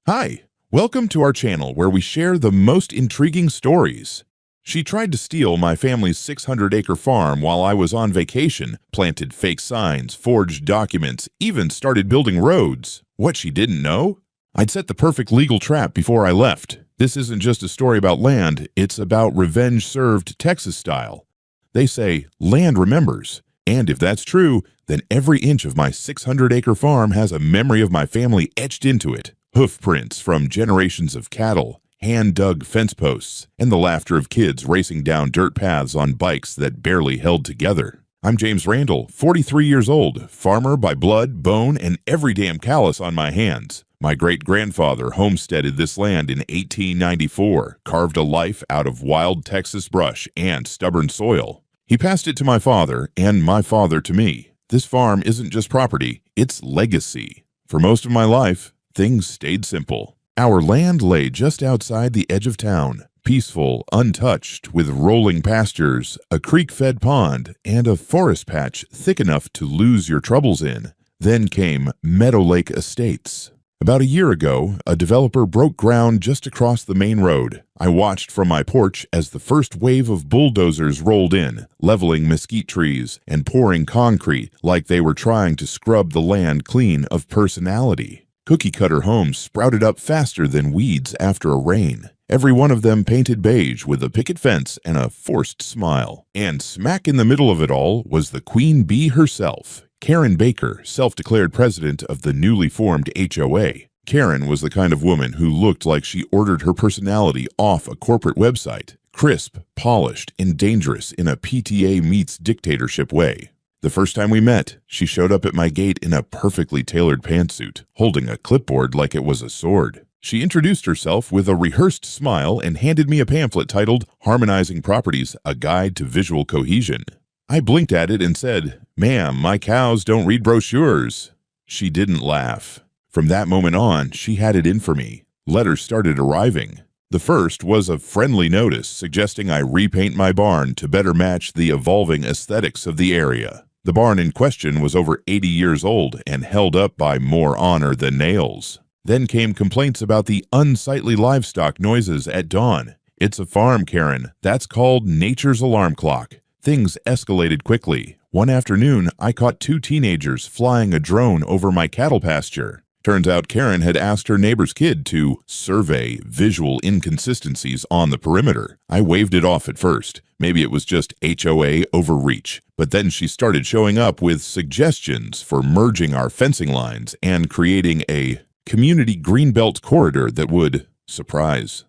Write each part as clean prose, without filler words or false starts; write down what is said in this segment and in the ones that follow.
Hi, welcome to our channel where we share the most intriguing stories. She tried to steal my family's 600-acre farm while I was on vacation, planted fake signs, forged documents, even started building roads. What she didn't know? I'd set the perfect legal trap before I left. This isn't just a story about land, it's about revenge served Texas style. They say, land remembers. And if that's true, then every inch of my 600-acre farm has a memory of my family etched into it. Hoof prints from generations of cattle, hand-dug fence posts, and the laughter of kids racing down dirt paths on bikes that barely held together. I'm James Randall, 43 years old, farmer by blood, bone, and every damn callus on my hands. My great-grandfather homesteaded this land in 1894, carved a life out of wild Texas brush and stubborn soil. He passed it to my father, and my father to me. This farm isn't just property, it's legacy. For most of my life, things stayed simple. Our land lay just outside the edge of town, peaceful, untouched, with rolling pastures, a creek-fed pond, and a forest patch thick enough to lose your troubles in. Then came Meadow Lake Estates. About a year ago, a developer broke ground just across the main road. I watched from my porch as the first wave of bulldozers rolled in, leveling mesquite trees and pouring concrete like they were trying to scrub the land clean of personality. Cookie-cutter homes sprouted up faster than weeds after a rain. Every one of them painted beige with a picket fence and a forced smile. And smack in the middle of it all was the queen bee herself, Karen Baker, self-declared president of the newly formed HOA. Karen was the kind of woman who looked like she ordered her personality off a corporate website. Crisp, polished, and dangerous in a PTA meets dictatorship way. The first time we met, she showed up at my gate in a perfectly tailored pantsuit, holding a clipboard like it was a sword. She introduced herself with a rehearsed smile and handed me a pamphlet titled Harmonizing Properties, A Guide to Visual Cohesion. I blinked at it and said, "Ma'am, my cows don't read brochures." She didn't laugh. From that moment on, she had it in for me. Letters started arriving. The first was a friendly notice suggesting I repaint my barn to better match the evolving aesthetics of the area. The barn in question was over 80 years old and held up by more honor than nails. Then came complaints about the unsightly livestock noises at dawn. It's a farm, Karen. That's called nature's alarm clock. Things escalated quickly. One afternoon, I caught two teenagers flying a drone over my cattle pasture. Turns out Karen had asked her neighbor's kid to survey visual inconsistencies on the perimeter. I waved it off at first. Maybe it was just HOA overreach. But then she started showing up with suggestions for merging our fencing lines and creating a community greenbelt corridor that would, surprise,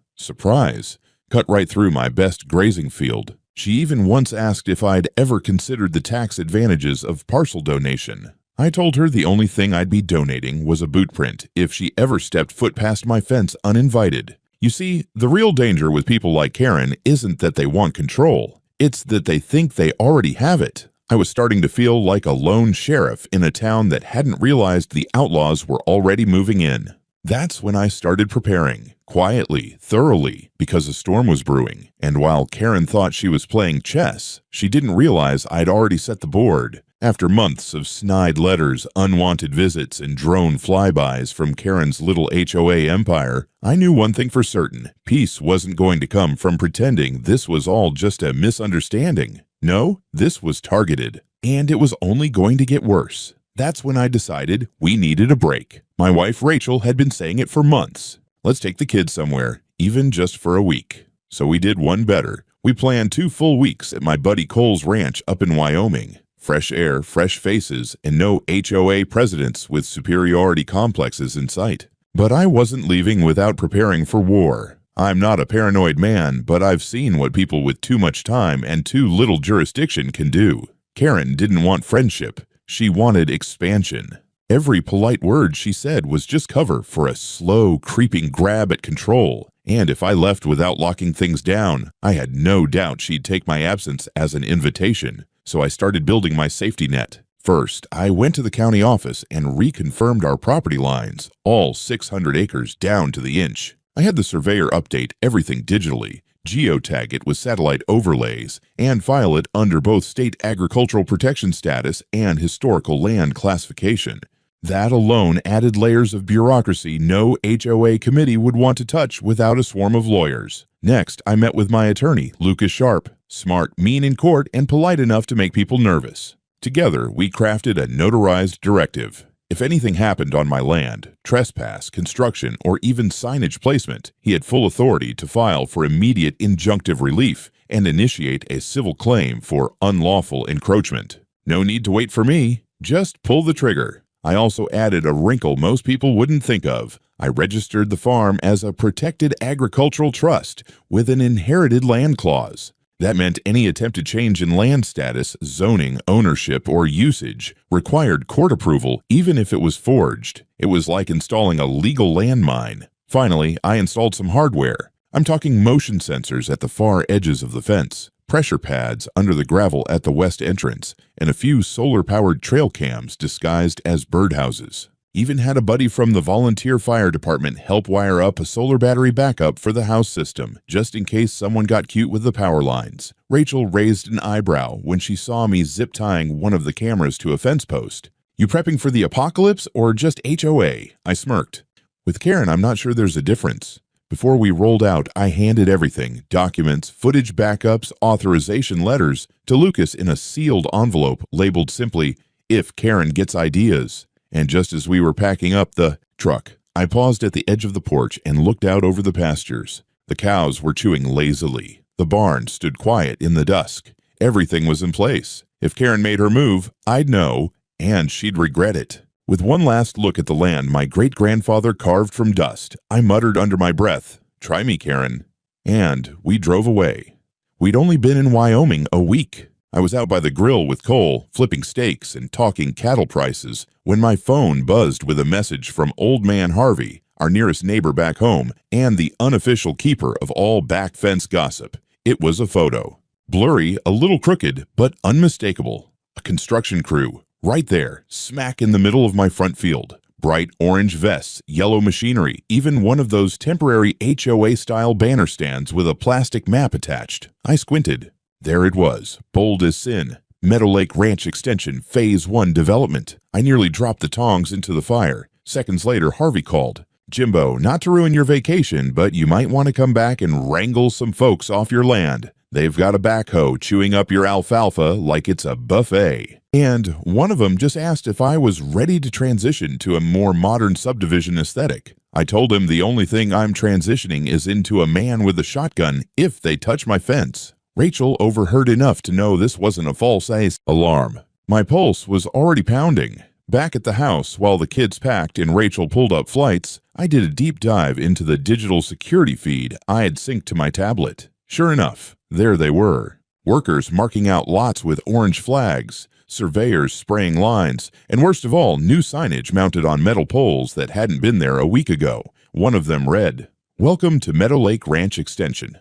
cut right through my best grazing field. She even once asked if I'd ever considered the tax advantages of parcel donation. I told her the only thing I'd be donating was a boot print if she ever stepped foot past my fence uninvited. You see, the real danger with people like Karen isn't that they want control. It's that they think they already have it. I was starting to feel like a lone sheriff in a town that hadn't realized the outlaws were already moving in. That's when I started preparing, quietly, thoroughly, because a storm was brewing. And while Karen thought she was playing chess, she didn't realize I'd already set the board. After months of snide letters, unwanted visits, and drone flybys from Karen's little HOA empire, I knew one thing for certain. Peace wasn't going to come from pretending this was all just a misunderstanding. No, this was targeted. And it was only going to get worse. That's when I decided we needed a break. My wife Rachel had been saying it for months. Let's take the kids somewhere, even just for a week. So we did one better. We planned 2 full weeks at my buddy Cole's ranch up in Wyoming. Fresh air, fresh faces, and no HOA presidents with superiority complexes in sight. But I wasn't leaving without preparing for war. I'm not a paranoid man, but I've seen what people with too much time and too little jurisdiction can do. Karen didn't want friendship. She wanted expansion. Every polite word she said was just cover for a slow, creeping grab at control. And if I left without locking things down, I had no doubt she'd take my absence as an invitation. So I started building my safety net. First, I went to the county office and reconfirmed our property lines, all 600 acres down to the inch. I had the surveyor update everything digitally, geotag it with satellite overlays, and file it under both state agricultural protection status and historical land classification. That alone added layers of bureaucracy no HOA committee would want to touch without a swarm of lawyers. Next, I met with my attorney, Lucas Sharp, smart, mean in court, and polite enough to make people nervous. Together, we crafted a notarized directive. If anything happened on my land, trespass, construction, or even signage placement, he had full authority to file for immediate injunctive relief and initiate a civil claim for unlawful encroachment. No need to wait for me, just pull the trigger. I also added a wrinkle most people wouldn't think of. I registered the farm as a protected agricultural trust with an inherited land clause. That meant any attempted change in land status, zoning, ownership, or usage required court approval even if it was forged. It was like installing a legal landmine. Finally, I installed some hardware. I'm talking motion sensors at the far edges of the fence, pressure pads under the gravel at the west entrance, and a few solar-powered trail cams disguised as birdhouses. Even had a buddy from the volunteer fire department help wire up a solar battery backup for the house system, just in case someone got cute with the power lines. Rachel raised an eyebrow when she saw me zip-tying one of the cameras to a fence post. "You prepping for the apocalypse or just HOA?" I smirked. With Karen, I'm not sure there's a difference. Before we rolled out, I handed everything, documents, footage backups, authorization letters, to Lucas in a sealed envelope labeled simply, "If Karen gets ideas." And just as we were packing up the truck, I paused at the edge of the porch and looked out over the pastures. The cows were chewing lazily. The barn stood quiet in the dusk. Everything was in place. If Karen made her move, I'd know, and she'd regret it. With one last look at the land my great-grandfather carved from dust, I muttered under my breath, "Try me, Karen." And we drove away. We'd only been in Wyoming a week. I was out by the grill with Cole, flipping steaks and talking cattle prices, when my phone buzzed with a message from Old Man Harvey, our nearest neighbor back home, and the unofficial keeper of all back fence gossip. It was a photo. Blurry, a little crooked, but unmistakable. A construction crew, right there, smack in the middle of my front field. Bright orange vests, yellow machinery, even one of those temporary HOA-style banner stands with a plastic map attached. I squinted. There it was, bold as sin. Meadow Lake Ranch Extension Phase 1 development. I nearly dropped the tongs into the fire. Seconds later, Harvey called. "Jimbo, not to ruin your vacation, but you might want to come back and wrangle some folks off your land. They've got a backhoe chewing up your alfalfa like it's a buffet." And one of them just asked if I was ready to transition to a more modern subdivision aesthetic. I told him the only thing I'm transitioning is into a man with a shotgun if they touch my fence. Rachel overheard enough to know this wasn't a false alarm. My pulse was already pounding. Back at the house, while the kids packed and Rachel pulled up flights, I did a deep dive into the digital security feed I had synced to my tablet. Sure enough, there they were. Workers marking out lots with orange flags, surveyors spraying lines, and worst of all, new signage mounted on metal poles that hadn't been there a week ago. One of them read, "Welcome to Meadow Lake Ranch Extension.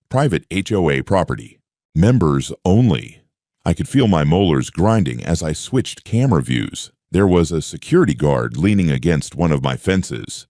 Private HOA property. Members only." I could feel my molars grinding as I switched camera views. There was a security guard leaning against one of my fences,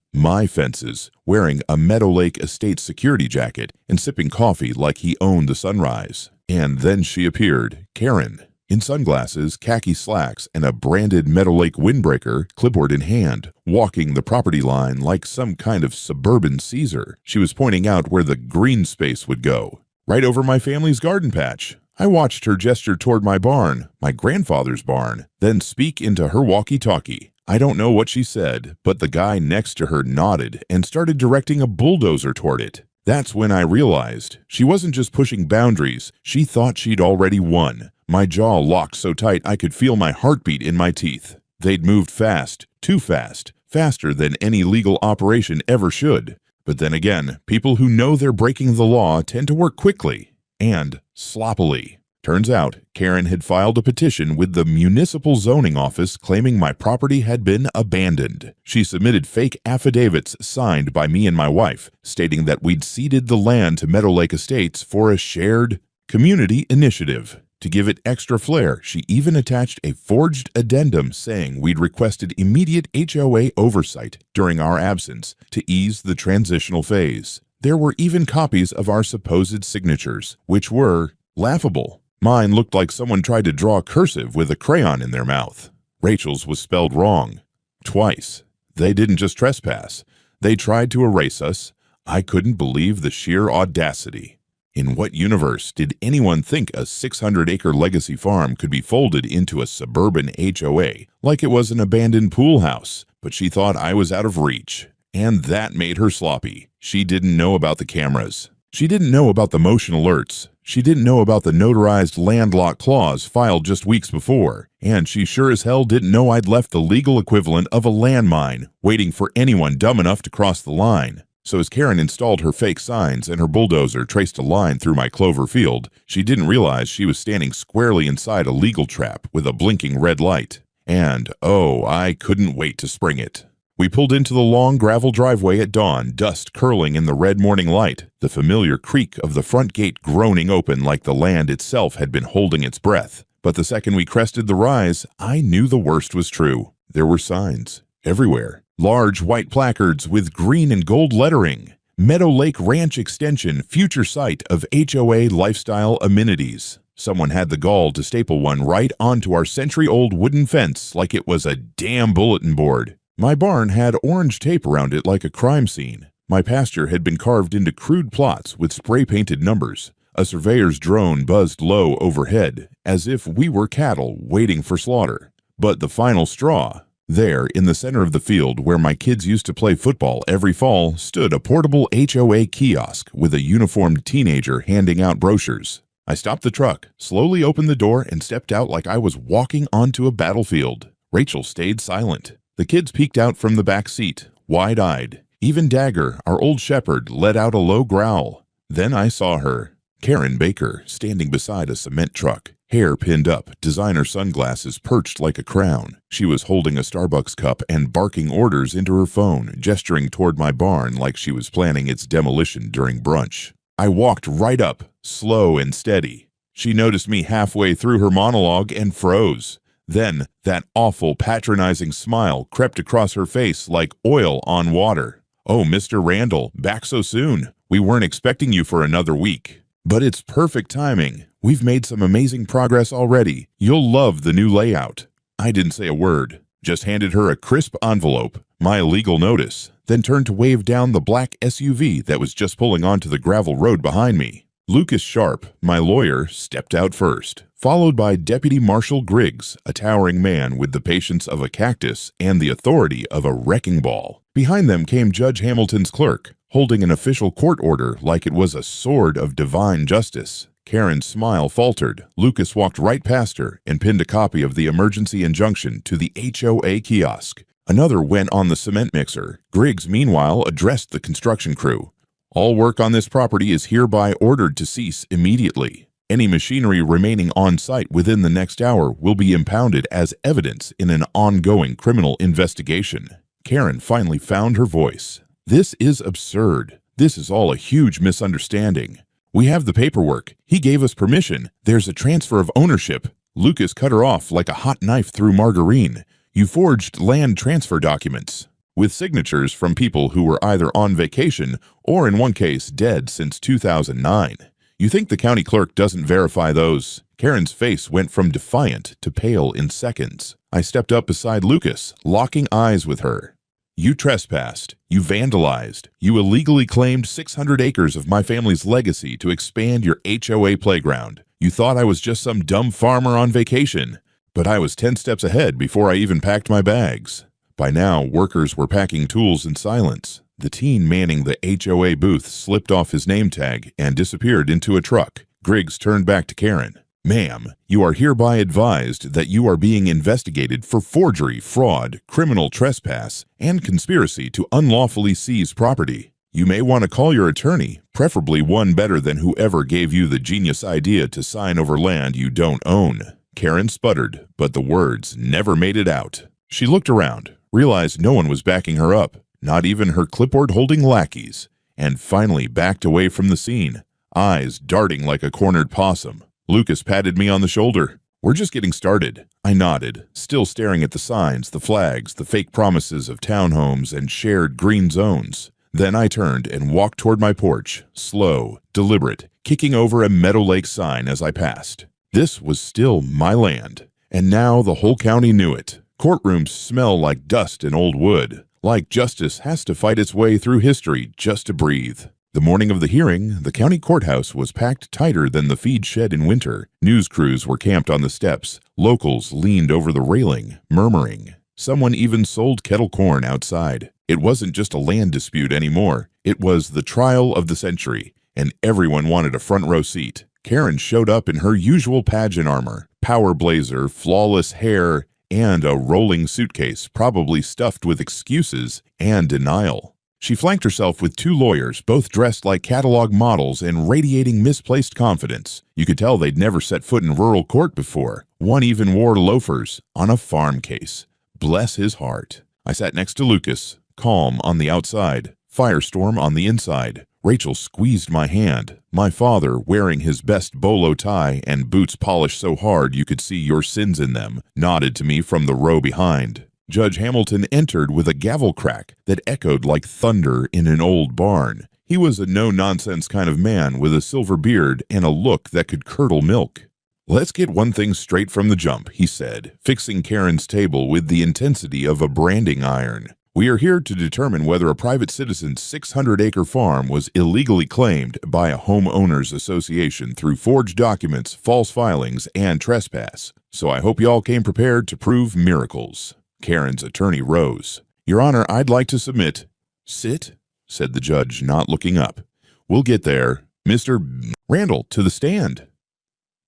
wearing a Meadow Lake Estate security jacket and sipping coffee like he owned the sunrise. And then she appeared, Karen, in sunglasses, khaki slacks, and a branded Meadow Lake windbreaker, clipboard in hand, walking the property line like some kind of suburban Caesar. She was pointing out where the green space would go, right over my family's garden patch. I watched her gesture toward my barn, my grandfather's barn, then speak into her walkie-talkie. I don't know what she said, but the guy next to her nodded and started directing a bulldozer toward it. That's when I realized she wasn't just pushing boundaries, she thought she'd already won. My jaw locked so tight I could feel my heartbeat in my teeth. They'd moved fast, too fast, faster than any legal operation ever should. But then again, people who know they're breaking the law tend to work quickly and sloppily. Turns out, Karen had filed a petition with the municipal zoning office claiming my property had been abandoned. She submitted fake affidavits signed by me and my wife, stating that we'd ceded the land to Meadow Lake Estates for a shared community initiative. To give it extra flair, she even attached a forged addendum saying we'd requested immediate HOA oversight during our absence to ease the transitional phase. There were even copies of our supposed signatures, which were laughable. Mine looked like someone tried to draw cursive with a crayon in their mouth. Rachel's was spelled wrong. Twice. They didn't just trespass. They tried to erase us. I couldn't believe the sheer audacity. In what universe did anyone think a 600-acre legacy farm could be folded into a suburban HOA like it was an abandoned pool house? But she thought I was out of reach. And that made her sloppy. She didn't know about the cameras. She didn't know about the motion alerts. She didn't know about the notarized landlock clause filed just weeks before. And she sure as hell didn't know I'd left the legal equivalent of a landmine, waiting for anyone dumb enough to cross the line. So as Karen installed her fake signs and her bulldozer traced a line through my clover field, she didn't realize she was standing squarely inside a legal trap with a blinking red light. And, oh, I couldn't wait to spring it. We pulled into the long gravel driveway at dawn, dust curling in the red morning light, the familiar creak of the front gate groaning open like the land itself had been holding its breath. But the second we crested the rise, I knew the worst was true. There were signs everywhere. Large white placards with green and gold lettering. Meadow Lake Ranch Extension, future site of HOA lifestyle amenities. Someone had the gall to staple one right onto our century-old wooden fence like it was a damn bulletin board. My barn had orange tape around it like a crime scene. My pasture had been carved into crude plots with spray-painted numbers. A surveyor's drone buzzed low overhead, as if we were cattle waiting for slaughter. But the final straw, there in the center of the field where my kids used to play football every fall, stood a portable HOA kiosk with a uniformed teenager handing out brochures. I stopped the truck, slowly opened the door, and stepped out like I was walking onto a battlefield. Rachel stayed silent. The kids peeked out from the back seat, wide-eyed. Even Dagger, our old shepherd, let out a low growl. Then I saw her, Karen Baker, standing beside a cement truck, hair pinned up, designer sunglasses perched like a crown. She was holding a Starbucks cup and barking orders into her phone, gesturing toward my barn like she was planning its demolition during brunch. I walked right up, slow and steady. She noticed me halfway through her monologue and froze. Then, that awful patronizing smile crept across her face like oil on water. "Oh, Mr. Randall, back so soon. We weren't expecting you for another week. But it's perfect timing. We've made some amazing progress already. You'll love the new layout." I didn't say a word, just handed her a crisp envelope, my legal notice, then turned to wave down the black SUV that was just pulling onto the gravel road behind me. Lucas Sharp, my lawyer, stepped out first, followed by Deputy Marshal Griggs, a towering man with the patience of a cactus and the authority of a wrecking ball. Behind them came Judge Hamilton's clerk, holding an official court order like it was a sword of divine justice. Karen's smile faltered. Lucas walked right past her and pinned a copy of the emergency injunction to the HOA kiosk. Another went on the cement mixer. Griggs, meanwhile, addressed the construction crew. "All work on this property is hereby ordered to cease immediately. Any machinery remaining on site within the next hour will be impounded as evidence in an ongoing criminal investigation." Karen finally found her voice. "This is absurd. This is all a huge misunderstanding. We have the paperwork. He gave us permission. There's a transfer of ownership." Lucas cut her off like a hot knife through margarine. "You forged land transfer documents with signatures from people who were either on vacation or, in one case, dead since 2009. You think the county clerk doesn't verify those?" Karen's face went from defiant to pale in seconds. I stepped up beside Lucas, locking eyes with her. "You trespassed. You vandalized. You illegally claimed 600 acres of my family's legacy to expand your HOA playground. You thought I was just some dumb farmer on vacation. But I was 10 steps ahead before I even packed my bags." By now, workers were packing tools in silence. The teen manning the HOA booth slipped off his name tag and disappeared into a truck. Griggs turned back to Karen. "Ma'am, you are hereby advised that you are being investigated for forgery, fraud, criminal trespass, and conspiracy to unlawfully seize property. You may want to call your attorney, preferably one better than whoever gave you the genius idea to sign over land you don't own." Karen sputtered, but the words never made it out. She looked around, realized no one was backing her up, not even her clipboard-holding lackeys, and finally backed away from the scene, eyes darting like a cornered possum. Lucas patted me on the shoulder. "We're just getting started." I nodded, still staring at the signs, the flags, the fake promises of townhomes and shared green zones. Then I turned and walked toward my porch, slow, deliberate, kicking over a Meadow Lake sign as I passed. This was still my land, and now the whole county knew it. Courtrooms smell like dust and old wood, like justice has to fight its way through history just to breathe. The morning of the hearing, the county courthouse was packed tighter than the feed shed in winter. News crews were camped on the steps. Locals leaned over the railing, murmuring. Someone even sold kettle corn outside. It wasn't just a land dispute anymore. It was the trial of the century, and everyone wanted a front row seat. Karen showed up in her usual pageant armor, power blazer, flawless hair, and a rolling suitcase probably stuffed with excuses and denial. She flanked herself with two lawyers, both dressed like catalog models and radiating misplaced confidence. You could tell they'd never set foot in rural court before. One even wore loafers on a farm case. Bless his heart. I sat next to Lucas, calm on the outside, firestorm on the inside. Rachel squeezed my hand. My father, wearing his best bolo tie and boots polished so hard you could see your sins in them, nodded to me from the row behind. Judge Hamilton entered with a gavel crack that echoed like thunder in an old barn. He was a no-nonsense kind of man with a silver beard and a look that could curdle milk. "Let's get one thing straight from the jump," he said, fixing Karen's table with the intensity of a branding iron. "We are here to determine whether a private citizen's 600-acre farm was illegally claimed by a homeowners association through forged documents, false filings, and trespass. So I hope you all came prepared to prove miracles." Karen's attorney rose. "Your Honor, I'd like to submit." "Sit," said the judge, not looking up. "We'll get there. Mr. Randall, to the stand."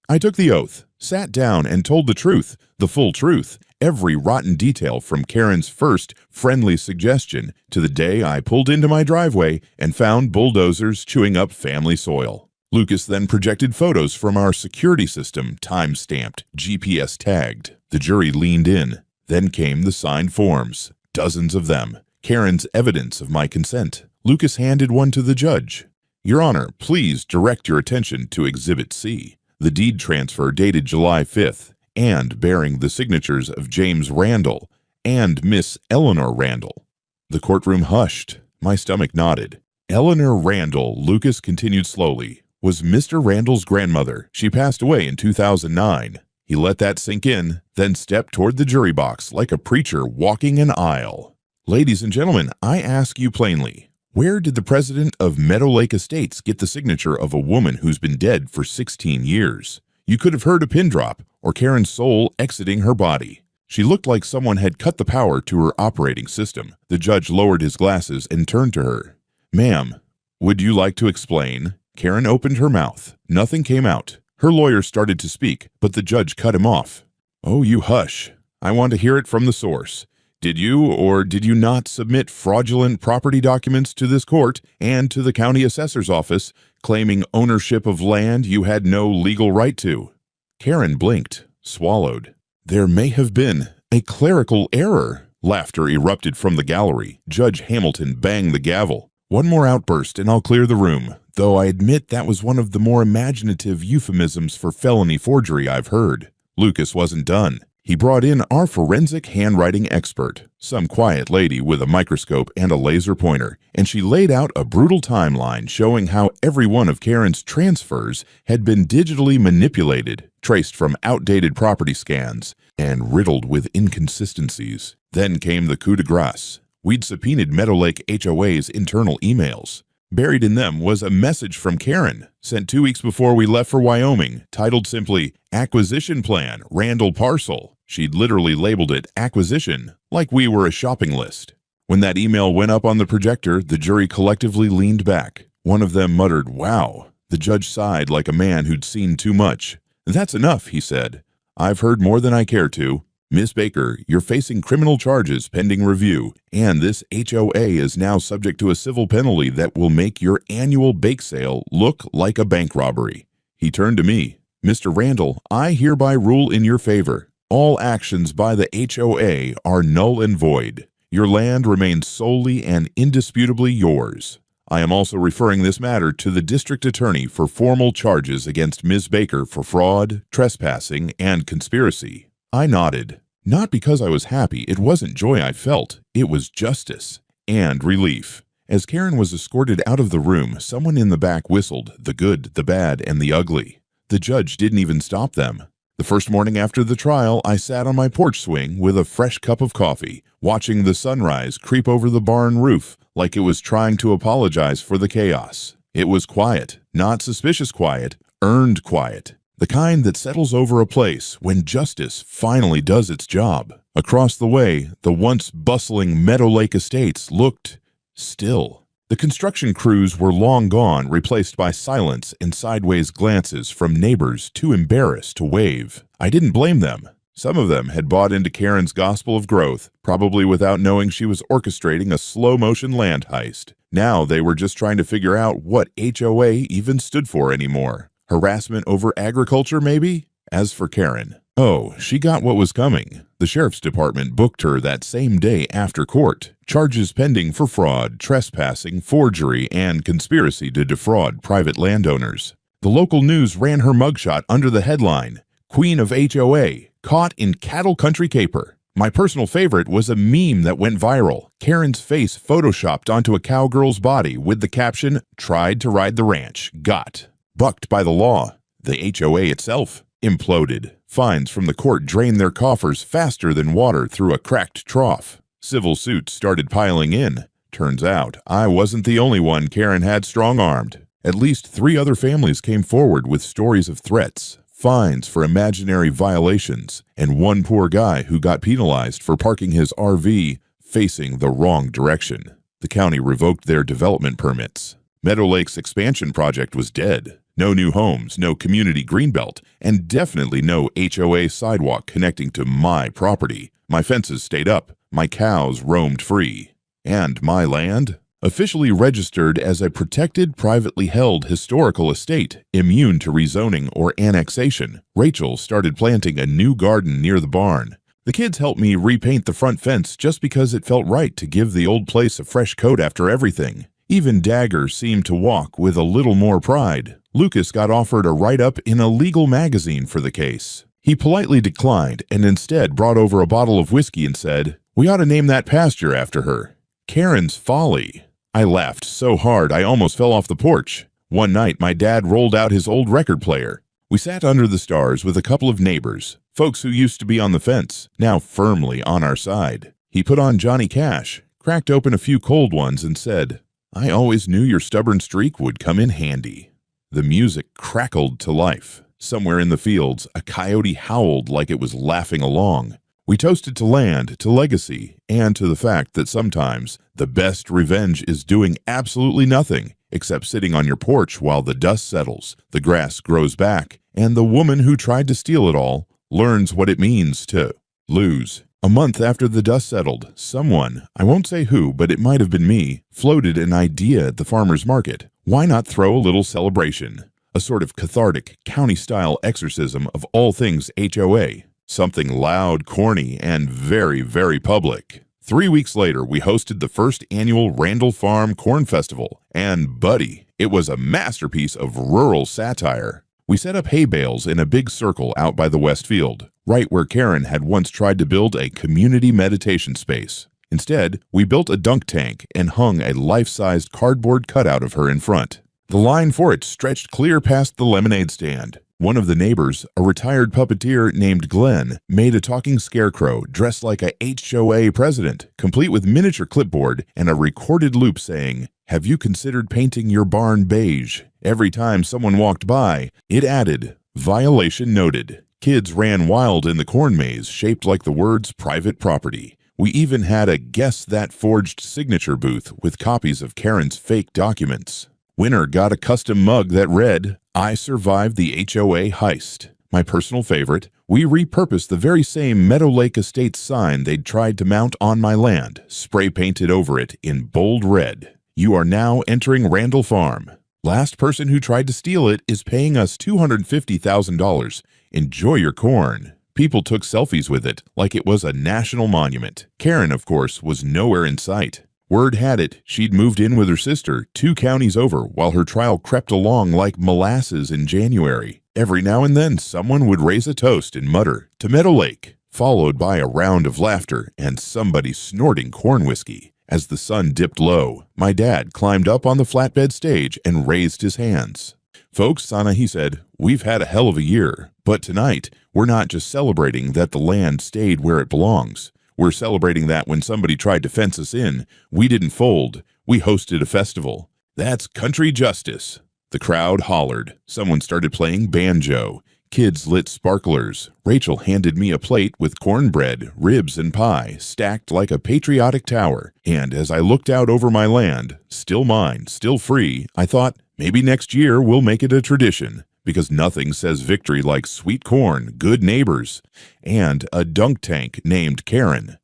I took the oath, sat down, and told the truth, the full truth, every rotten detail from Karen's first friendly suggestion to the day I pulled into my driveway and found bulldozers chewing up family soil. Lucas then projected photos from our security system, time-stamped, GPS tagged. The jury leaned in. Then came the signed forms, dozens of them, Karen's evidence of my consent. Lucas handed one to the judge. "Your Honor, please direct your attention to Exhibit C, the deed transfer dated July 5th, and bearing the signatures of James Randall and Miss Eleanor Randall." The courtroom hushed. My stomach nodded. Eleanor Randall, Lucas continued slowly, was Mr. Randall's grandmother. She passed away in 2009. He let that sink in, then stepped toward the jury box like a preacher walking an aisle. "Ladies and gentlemen, I ask you plainly, where did the president of Meadow Lake Estates get the signature of a woman who's been dead for 16 years? You could have heard a pin drop or Karen's soul exiting her body. She looked like someone had cut the power to her operating system." The judge lowered his glasses and turned to her. "Ma'am, would you like to explain?" Karen opened her mouth. Nothing came out. Her lawyer started to speak, but the judge cut him off. "Oh, you hush. I want to hear it from the source. Did you or did you not submit fraudulent property documents to this court and to the county assessor's office claiming ownership of land you had no legal right to?" Karen blinked, swallowed. "There may have been a clerical error." Laughter erupted from the gallery. Judge Hamilton banged the gavel. "One more outburst and I'll clear the room, though I admit that was one of the more imaginative euphemisms for felony forgery I've heard." Lucas wasn't done. He brought in our forensic handwriting expert, some quiet lady with a microscope and a laser pointer, and she laid out a brutal timeline showing how every one of Karen's transfers had been digitally manipulated, traced from outdated property scans, and riddled with inconsistencies. Then came the coup de grace. We'd subpoenaed Meadow Lake HOA's internal emails. Buried in them was a message from Karen, sent 2 weeks before we left for Wyoming, titled simply, "Acquisition Plan, Randall Parcel." She'd literally labeled it Acquisition, like we were a shopping list. When that email went up on the projector, the jury collectively leaned back. One of them muttered, "Wow." The judge sighed like a man who'd seen too much. "That's enough," he said. "I've heard more than I care to. Miss Baker, you're facing criminal charges pending review, and this HOA is now subject to a civil penalty that will make your annual bake sale look like a bank robbery." He turned to me. "Mr. Randall, I hereby rule in your favor. All actions by the HOA are null and void. Your land remains solely and indisputably yours. I am also referring this matter to the district attorney for formal charges against Ms. Baker for fraud, trespassing, and conspiracy." I nodded. Not because I was happy. It wasn't joy I felt. It was justice and relief. As Karen was escorted out of the room, someone in the back whistled, the good, the bad, and the ugly. The judge didn't even stop them. The first morning after the trial, I sat on my porch swing with a fresh cup of coffee, watching the sunrise creep over the barn roof like it was trying to apologize for the chaos. It was quiet, not suspicious quiet, earned quiet. The kind that settles over a place when justice finally does its job. Across the way, the once bustling Meadow Lake estates looked still. The construction crews were long gone, replaced by silence and sideways glances from neighbors too embarrassed to wave. I didn't blame them. Some of them had bought into Karen's gospel of growth, probably without knowing she was orchestrating a slow-motion land heist. Now they were just trying to figure out what HOA even stood for anymore. Harassment over agriculture, maybe? As for Karen, oh, she got what was coming. The sheriff's department booked her that same day after court. Charges pending for fraud, trespassing, forgery, and conspiracy to defraud private landowners. The local news ran her mugshot under the headline, Queen of HOA, caught in cattle country caper. My personal favorite was a meme that went viral. Karen's face photoshopped onto a cowgirl's body with the caption, tried to ride the ranch, got. Bucked by the law. The HOA itself imploded. Fines from the court drained their coffers faster than water through a cracked trough. Civil suits started piling in. Turns out, I wasn't the only one Karen had strong-armed. At least 3 other families came forward with stories of threats, fines for imaginary violations, and one poor guy who got penalized for parking his RV facing the wrong direction. The county revoked their development permits. Meadow Lake's expansion project was dead. No new homes, no community greenbelt, and definitely no HOA sidewalk connecting to my property. My fences stayed up. My cows roamed free. And my land? Officially registered as a protected, privately held historical estate, immune to rezoning or annexation, Rachel started planting a new garden near the barn. The kids helped me repaint the front fence just because it felt right to give the old place a fresh coat after everything. Even Dagger seemed to walk with a little more pride. Lucas got offered a write-up in a legal magazine for the case. He politely declined and instead brought over a bottle of whiskey and said, "We ought to name that pasture after her. Karen's Folly." I laughed so hard I almost fell off the porch. One night, my dad rolled out his old record player. We sat under the stars with a couple of neighbors, folks who used to be on the fence, now firmly on our side. He put on Johnny Cash, cracked open a few cold ones, and said, "I always knew your stubborn streak would come in handy." The music crackled to life. Somewhere in the fields, a coyote howled like it was laughing along. We toasted to land, to legacy, and to the fact that sometimes the best revenge is doing absolutely nothing except sitting on your porch while the dust settles, the grass grows back, and the woman who tried to steal it all learns what it means to lose. A month after the dust settled, someone, I won't say who, but it might have been me, floated an idea at the farmer's market. Why not throw a little celebration? A sort of cathartic, county-style exorcism of all things HOA. Something loud, corny, and very, very public. 3 weeks later, we hosted the first annual Randall Farm Corn Festival, and buddy, it was a masterpiece of rural satire. We set up hay bales in a big circle out by the west field, right where Karen had once tried to build a community meditation space. Instead, we built a dunk tank and hung a life-sized cardboard cutout of her in front. The line for it stretched clear past the lemonade stand. One of the neighbors, a retired puppeteer named Glenn, made a talking scarecrow dressed like a HOA president, complete with miniature clipboard and a recorded loop saying, "Have you considered painting your barn beige?" Every time someone walked by, it added, "Violation noted." Kids ran wild in the corn maze shaped like the words private property. We even had a Guess That Forged signature booth with copies of Karen's fake documents. Winner got a custom mug that read, "I survived the HOA heist." My personal favorite, we repurposed the very same Meadow Lake Estates sign they'd tried to mount on my land, spray painted over it in bold red. "You are now entering Randall Farm. Last person who tried to steal it is paying us $250,000. Enjoy your corn." People took selfies with it like it was a national monument. Karen, of course, was nowhere in sight. Word had it she'd moved in with her sister 2 counties over while her trial crept along like molasses in January. Every now and then someone would raise a toast and mutter, "To Meadow Lake," followed by a round of laughter and somebody snorting corn whiskey. As the sun dipped low, my dad climbed up on the flatbed stage and raised his hands. "Folks," Sanahi said, We've had a hell of a year, but tonight, we're not just celebrating that the land stayed where it belongs. We're celebrating that when somebody tried to fence us in, we didn't fold. We hosted a festival. That's country justice. The crowd hollered. Someone started playing banjo. Kids lit sparklers. Rachel handed me a plate with cornbread, ribs, and pie, stacked like a patriotic tower. And as I looked out over my land, still mine, still free, I thought, maybe next year we'll make it a tradition. Because nothing says victory like sweet corn, good neighbors, and a dunk tank named Karen.